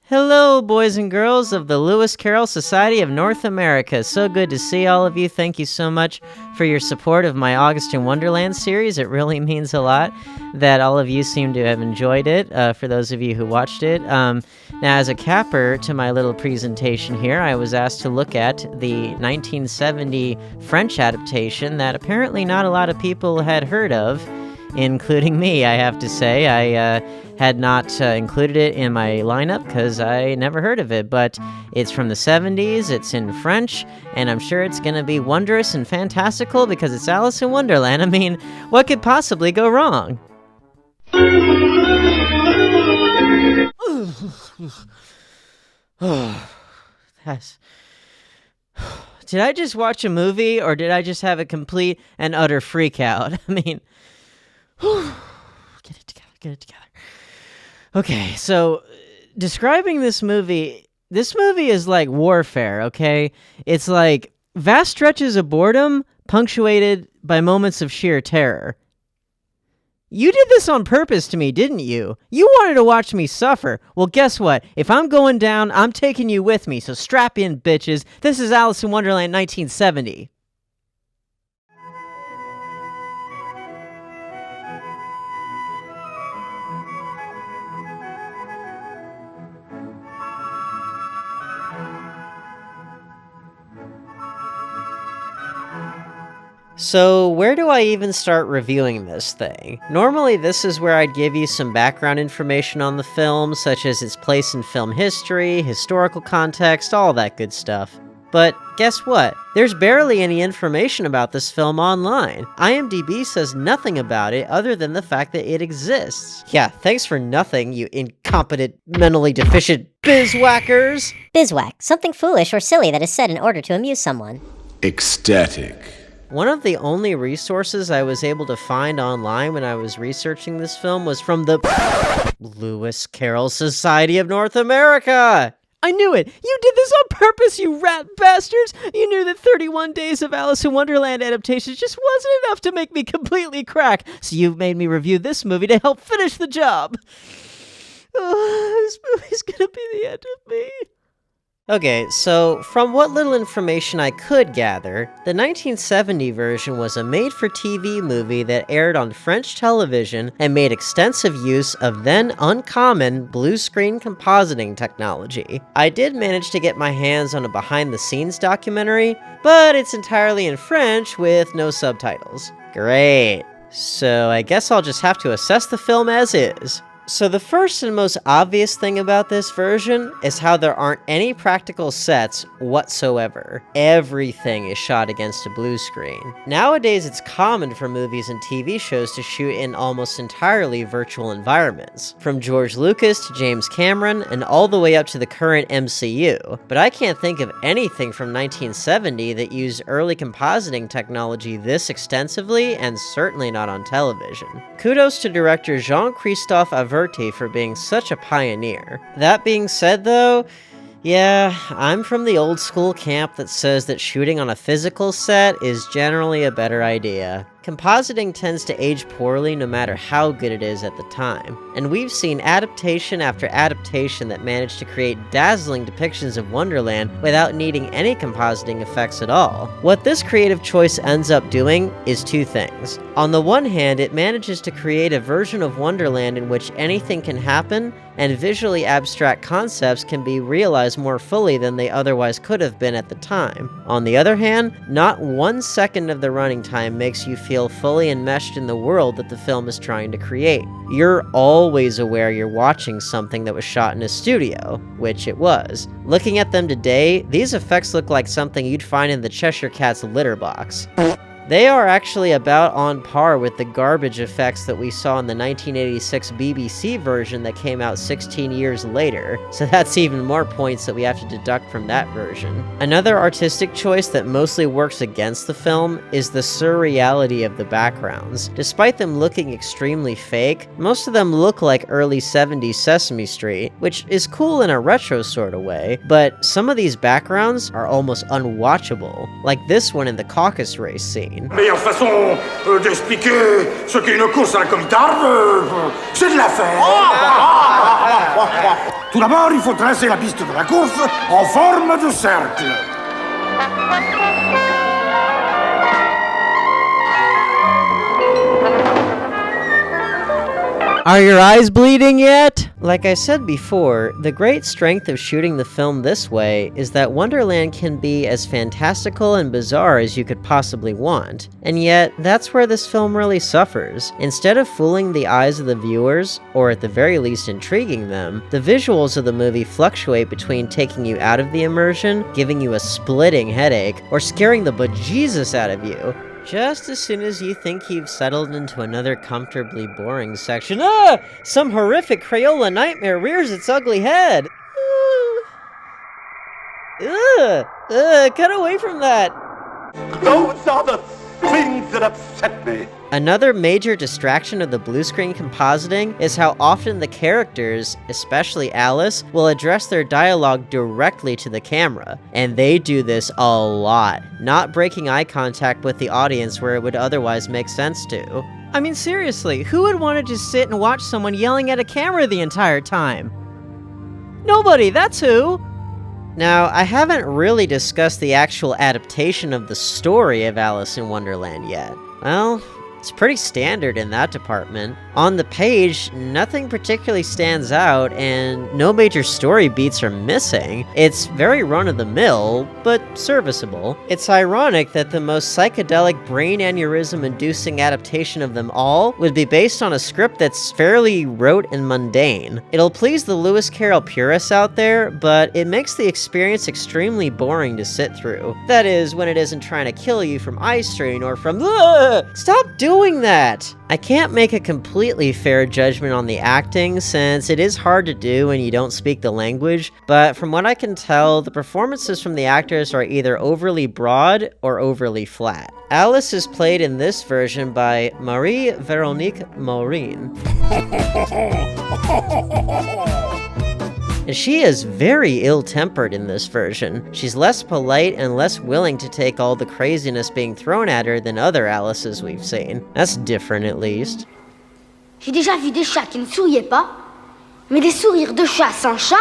Hello, boys and girls of the Lewis Carroll Society of North America. So good to see all of you. Thank you so much for your support of my August in Wonderland series. It really means a lot that all of you seem to have enjoyed it, for those of you who watched it. Now, as a capper to my little presentation here, I was asked to look at the 1970 French adaptation that apparently not a lot of people had heard of, including me, I have to say. I had not included it in my lineup because I never heard of it, but it's from the 70s, it's in French, and I'm sure it's going to be wondrous and fantastical because it's Alice in Wonderland. I mean, what could possibly go wrong? Did I just watch a movie, or did I just have a complete and utter freak out? I mean, get it together. Okay, so describing this movie is like warfare, okay? It's like vast stretches of boredom punctuated by moments of sheer terror. You did this on purpose to me, didn't you? You wanted to watch me suffer. Well, guess what? If I'm going down, I'm taking you with me, so strap in, bitches. This is Alice in Wonderland 1970. So, where do I even start reviewing this thing? Normally, this is where I'd give you some background information on the film, such as its place in film history, historical context, all that good stuff. But guess what? There's barely any information about this film online. IMDb says nothing about it other than the fact that it exists. Yeah, thanks for nothing, you incompetent, mentally deficient bizwhackers! Bizwhack, something foolish or silly that is said in order to amuse someone. Ecstatic. One of the only resources I was able to find online when I was researching this film was from the Lewis Carroll Society of North America! I knew it! You did this on purpose, you rat bastards! You knew that 31 days of Alice in Wonderland adaptations just wasn't enough to make me completely crack, so you made me review this movie to help finish the job! Oh, this movie's gonna be the end of me. Okay, so from what little information I could gather, the 1970 version was a made-for-TV movie that aired on French television and made extensive use of then uncommon blue-screen compositing technology. I did manage to get my hands on a behind-the-scenes documentary, but it's entirely in French with no subtitles. Great. So I guess I'll just have to assess the film as is. So the first and most obvious thing about this version is how there aren't any practical sets whatsoever. Everything is shot against a blue screen. Nowadays, it's common for movies and TV shows to shoot in almost entirely virtual environments, from George Lucas to James Cameron and all the way up to the current MCU. But I can't think of anything from 1970 that used early compositing technology this extensively, and certainly not on television. Kudos to director Jean-Christophe Averty for being such a pioneer. That being said though, yeah, I'm from the old school camp that says that shooting on a physical set is generally a better idea. Compositing tends to age poorly no matter how good it is at the time, and we've seen adaptation after adaptation that managed to create dazzling depictions of Wonderland without needing any compositing effects at all. What this creative choice ends up doing is two things. On the one hand, it manages to create a version of Wonderland in which anything can happen, and visually abstract concepts can be realized more fully than they otherwise could have been at the time. On the other hand, not 1 second of the running time makes you feel fully enmeshed in the world that the film is trying to create. You're always aware you're watching something that was shot in a studio, which it was. Looking at them today, these effects look like something you'd find in the Cheshire Cat's litter box. They are actually about on par with the garbage effects that we saw in the 1986 BBC version that came out 16 years later, so that's even more points that we have to deduct from that version. Another artistic choice that mostly works against the film is the surreality of the backgrounds. Despite them looking extremely fake, most of them look like early 70s Sesame Street, which is cool in a retro sort of way, but some of these backgrounds are almost unwatchable, like this one in the caucus race scene. Meilleure façon d'expliquer ce qu'est une course à la comitarde, c'est de la faire. Tout d'abord, il faut tracer la piste de la course en forme de cercle. Are your eyes bleeding yet? Like I said before, the great strength of shooting the film this way is that Wonderland can be as fantastical and bizarre as you could possibly want. And yet, that's where this film really suffers. Instead of fooling the eyes of the viewers, or at the very least intriguing them, the visuals of the movie fluctuate between taking you out of the immersion, giving you a splitting headache, or scaring the bejesus out of you. Just as soon as you think you've settled into another comfortably boring section, some horrific Crayola nightmare rears its ugly head! Cut away from that! Those are the things that upset me. Another major distraction of the blue screen compositing is how often the characters, especially Alice, will address their dialogue directly to the camera. And they do this a lot, not breaking eye contact with the audience where it would otherwise make sense to. I mean, seriously, who would want to just sit and watch someone yelling at a camera the entire time? Nobody, that's who! Now, I haven't really discussed the actual adaptation of the story of Alice in Wonderland yet. Well, it's pretty standard in that department. On the page, nothing particularly stands out, and no major story beats are missing. It's very run-of-the-mill, but serviceable. It's ironic that the most psychedelic brain aneurysm-inducing adaptation of them all would be based on a script that's fairly rote and mundane. It'll please the Lewis Carroll purists out there, but it makes the experience extremely boring to sit through. That is, when it isn't trying to kill you from eye strain or from Stop doing that! I can't make a completely fair judgment on the acting, since it is hard to do when you don't speak the language, but from what I can tell, the performances from the actors are either overly broad or overly flat. Alice is played in this version by Marie-Veronique Morin. And she is very ill-tempered in this version. She's less polite and less willing to take all the craziness being thrown at her than other Alices we've seen. That's different, at least. J'ai déjà vu des chats qui ne souriaient pas, mais des sourires de chat sans chat,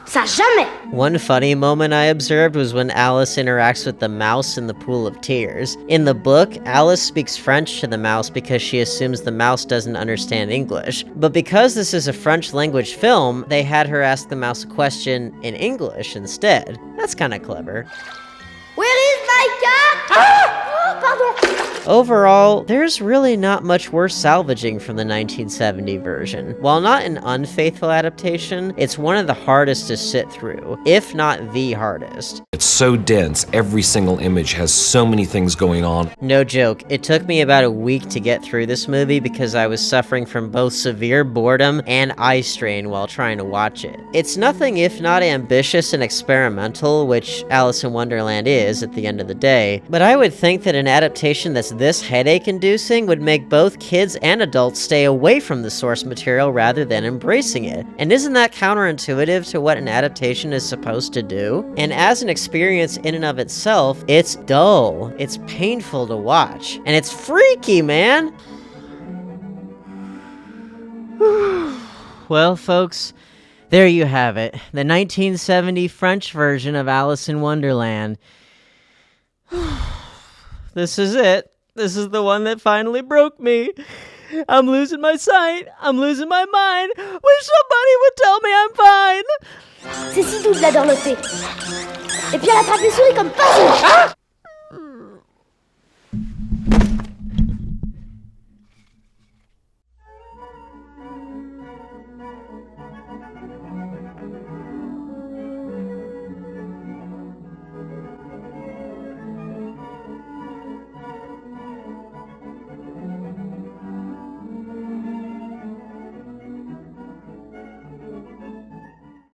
ça jamais! One funny moment I observed was when Alice interacts with the mouse in the pool of tears. In the book, Alice speaks French to the mouse because she assumes the mouse doesn't understand English. But because this is a French language film, they had her ask the mouse a question in English instead. That's kinda clever. Where is my cat? Oh, pardon! Overall, there's really not much worth salvaging from the 1970 version. While not an unfaithful adaptation, it's one of the hardest to sit through, if not the hardest. It's so dense, every single image has so many things going on. No joke, it took me about a week to get through this movie because I was suffering from both severe boredom and eye strain while trying to watch it. It's nothing if not ambitious and experimental, which Alice in Wonderland is at the end of the day, but I would think that an adaptation that's this headache-inducing would make both kids and adults stay away from the source material rather than embracing it. And isn't that counterintuitive to what an adaptation is supposed to do? And as an experience in and of itself, it's dull, it's painful to watch, and it's freaky, man! Well, folks, there you have it. The 1970 French version of Alice in Wonderland. This is it. This is the one that finally broke me. I'm losing my sight. I'm losing my mind. Wish somebody would tell me I'm fine. C'est si doux de la dorloter. Et puis elle attrape les souris comme pas une.